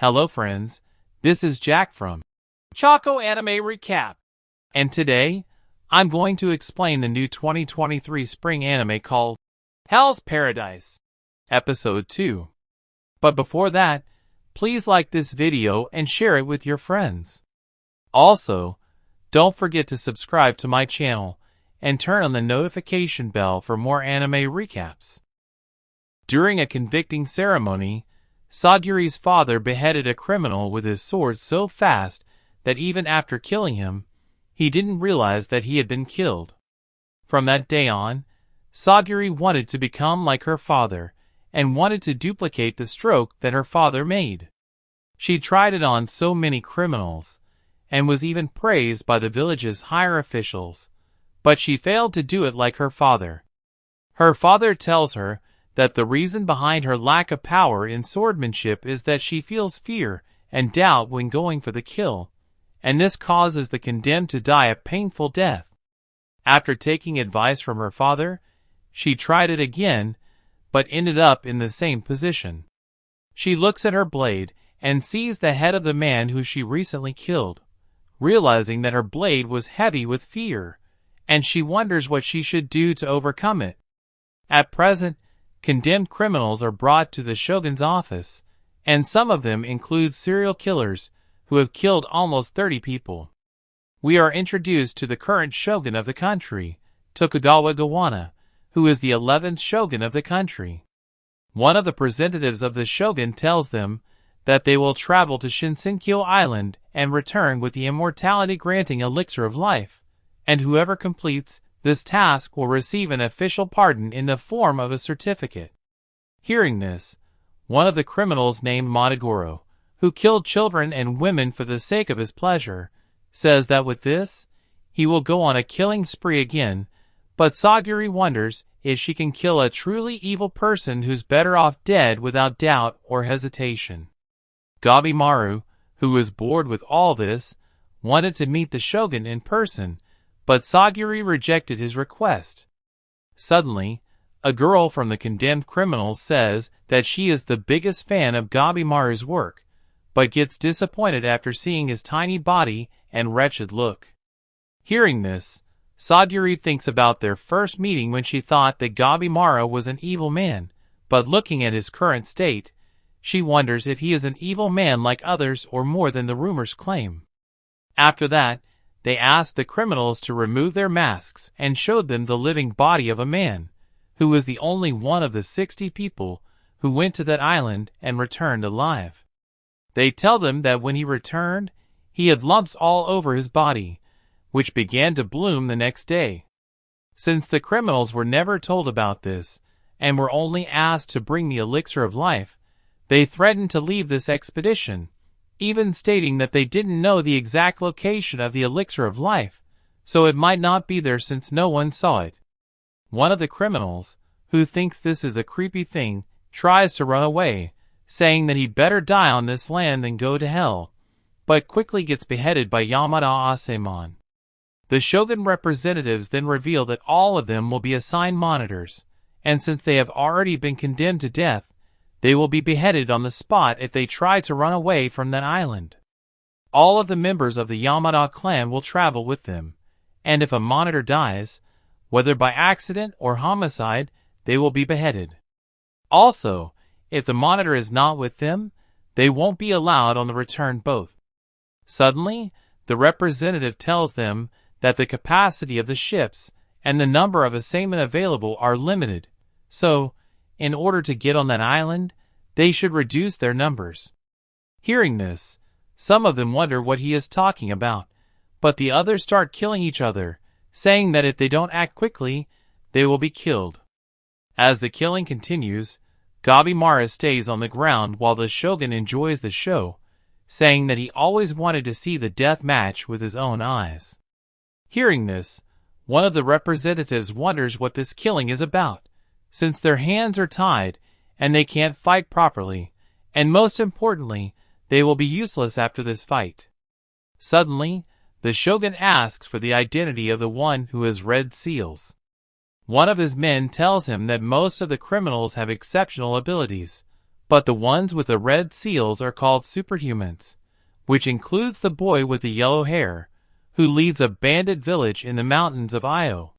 Hello friends, this is Jack from Choco Anime Recap, and today, I'm going to explain the new 2023 spring anime called Hell's Paradise, Episode 2. But before that, please like this video and share it with your friends. Also, don't forget to subscribe to my channel and turn on the notification bell for more anime recaps. During a convicting ceremony, Saduri's father beheaded a criminal with his sword so fast that even after killing him, he didn't realize that he had been killed. From that day on, Saduri wanted to become like her father and wanted to duplicate the stroke that her father made. She tried it on so many criminals and was even praised by the village's higher officials, but she failed to do it like her father. Her father tells her that the reason behind her lack of power in swordsmanship is that she feels fear and doubt when going for the kill, and this causes the condemned to die a painful death. After taking advice from her father, she tried it again, but ended up in the same position. She looks at her blade and sees the head of the man who she recently killed, realizing that her blade was heavy with fear, and she wonders what she should do to overcome it. At present, condemned criminals are brought to the shogun's office, and some of them include serial killers who have killed almost 30 people. We are introduced to the current shogun of the country, Tokugawa Gawana, who is the 11th shogun of the country. One of the representatives of the shogun tells them that they will travel to Shinsenkyo Island and return with the immortality-granting elixir of life, and whoever completes this task will receive an official pardon in the form of a certificate. Hearing this, one of the criminals named Monogoro, who killed children and women for the sake of his pleasure, says that with this, he will go on a killing spree again, but Saduri wonders if she can kill a truly evil person who's better off dead without doubt or hesitation. Gabimaru, who was bored with all this, wanted to meet the shogun in person, but Saduri rejected his request. Suddenly, a girl from the condemned criminals says that she is the biggest fan of Gabimaru's work, but gets disappointed after seeing his tiny body and wretched look. Hearing this, Saduri thinks about their first meeting when she thought that Gabimaru was an evil man, but looking at his current state, she wonders if he is an evil man like others or more than the rumors claim. After that, they asked the criminals to remove their masks and showed them the living body of a man, who was the only one of the 60 people who went to that island and returned alive. They tell them that when he returned, he had lumps all over his body, which began to bloom the next day. Since the criminals were never told about this, and were only asked to bring the elixir of life, they threatened to leave this expedition, even stating that they didn't know the exact location of the elixir of life, so it might not be there since no one saw it. One of the criminals, who thinks this is a creepy thing, tries to run away, saying that he'd better die on this land than go to hell, but quickly gets beheaded by Yamada Asemon. The shogun representatives then reveal that all of them will be assigned monitors, and since they have already been condemned to death, they will be beheaded on the spot if they try to run away from that island. All of the members of the Yamada clan will travel with them, and if a monitor dies, whether by accident or homicide, they will be beheaded. Also, if the monitor is not with them, they won't be allowed on the return boat. Suddenly, the representative tells them that the capacity of the ships and the number of assignment available are limited, so, in order to get on that island, they should reduce their numbers. Hearing this, some of them wonder what he is talking about, but the others start killing each other, saying that if they don't act quickly, they will be killed. As the killing continues, Gabimaru stays on the ground while the shogun enjoys the show, saying that he always wanted to see the death match with his own eyes. Hearing this, one of the representatives wonders what this killing is about, since their hands are tied and they can't fight properly, and most importantly, they will be useless after this fight. Suddenly, the shogun asks for the identity of the one who has red seals. One of his men tells him that most of the criminals have exceptional abilities, but the ones with the red seals are called superhumans, which includes the boy with the yellow hair, who leads a bandit village in the mountains of Io.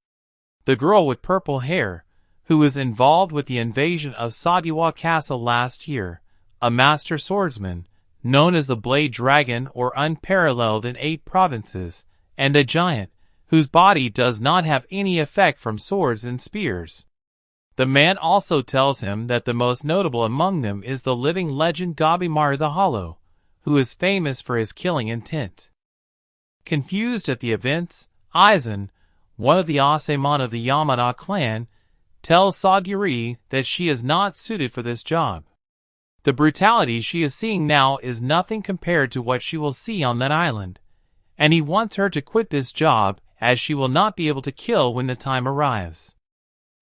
The girl with purple hair, who was involved with the invasion of Sadiwa Castle last year, a master swordsman, known as the Blade Dragon or unparalleled in 8 provinces, and a giant, whose body does not have any effect from swords and spears. The man also tells him that the most notable among them is the living legend Gabimaru the Hollow, who is famous for his killing intent. Confused at the events, Aizen, one of the Asemon of the Yamada clan, tells Sagiri that she is not suited for this job. The brutality she is seeing now is nothing compared to what she will see on that island, and he wants her to quit this job as she will not be able to kill when the time arrives.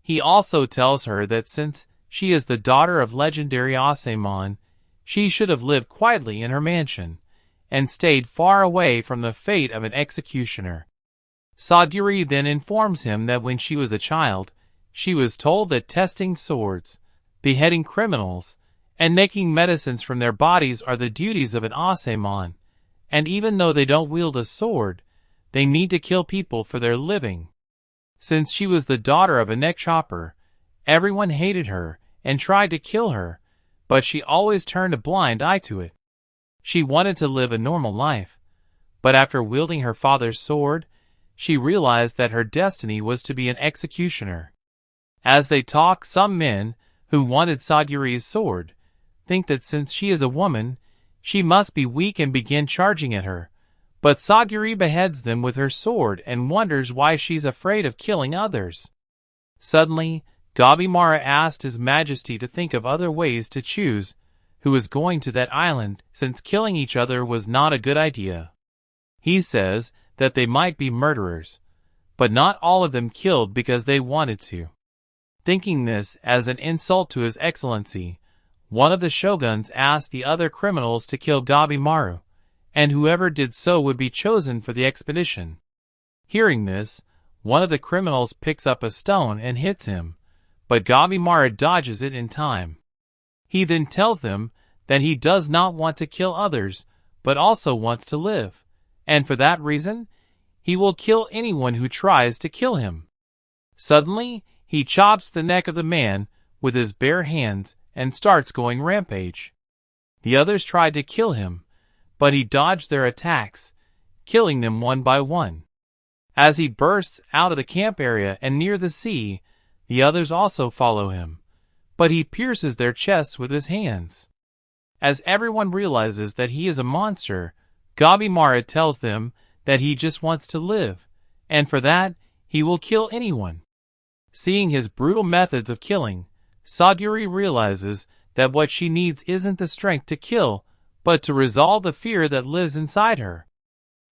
He also tells her that since she is the daughter of legendary Asemon, she should have lived quietly in her mansion, and stayed far away from the fate of an executioner. Sagiri then informs him that when she was a child, she was told that testing swords, beheading criminals, and making medicines from their bodies are the duties of an Asemon, and even though they don't wield a sword, they need to kill people for their living. Since she was the daughter of a neck chopper, everyone hated her and tried to kill her, but she always turned a blind eye to it. She wanted to live a normal life, but after wielding her father's sword, she realized that her destiny was to be an executioner. As they talk, some men, who wanted Sagiri's sword, think that since she is a woman, she must be weak and begin charging at her, but Sagiri beheads them with her sword and wonders why she's afraid of killing others. Suddenly, Gabimaru asked His Majesty to think of other ways to choose who is going to that island, since killing each other was not a good idea. He says that they might be murderers, but not all of them killed because they wanted to. Thinking this as an insult to His Excellency, one of the shoguns asked the other criminals to kill Gabimaru, and whoever did so would be chosen for the expedition. Hearing this, one of the criminals picks up a stone and hits him, but Gabimaru dodges it in time. He then tells them that he does not want to kill others, but also wants to live, and for that reason, he will kill anyone who tries to kill him. Suddenly, he chops the neck of the man with his bare hands and starts going rampage. The others tried to kill him, but he dodged their attacks, killing them one by one. As he bursts out of the camp area and near the sea, the others also follow him, but he pierces their chests with his hands. As everyone realizes that he is a monster, Gabimaru tells them that he just wants to live, and for that, he will kill anyone. Seeing his brutal methods of killing, Sagiri realizes that what she needs isn't the strength to kill, but to resolve the fear that lives inside her.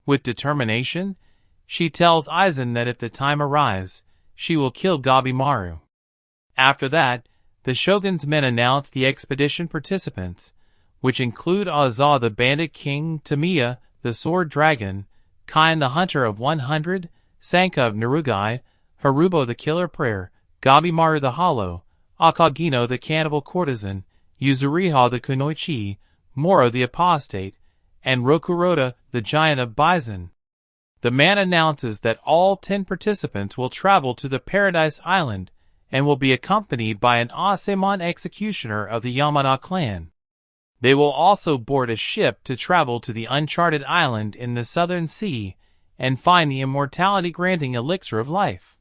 With determination, she tells Aizen that if the time arrives, she will kill Gabimaru. After that, the shogun's men announce the expedition participants, which include Aza the Bandit King, Tamiya the Sword Dragon, Kain the Hunter of 100, Sanka of Narugai, Harubo the Killer Prayer, Gabimaru the Hollow, Akagino the Cannibal Courtesan, Yuzuriha the Kunoichi, Moro the Apostate, and Rokuroda the Giant of Bison. The man announces that all 10 participants will travel to the Paradise Island and will be accompanied by an Asemon executioner of the Yamada clan. They will also board a ship to travel to the uncharted island in the southern sea and find the immortality-granting elixir of life.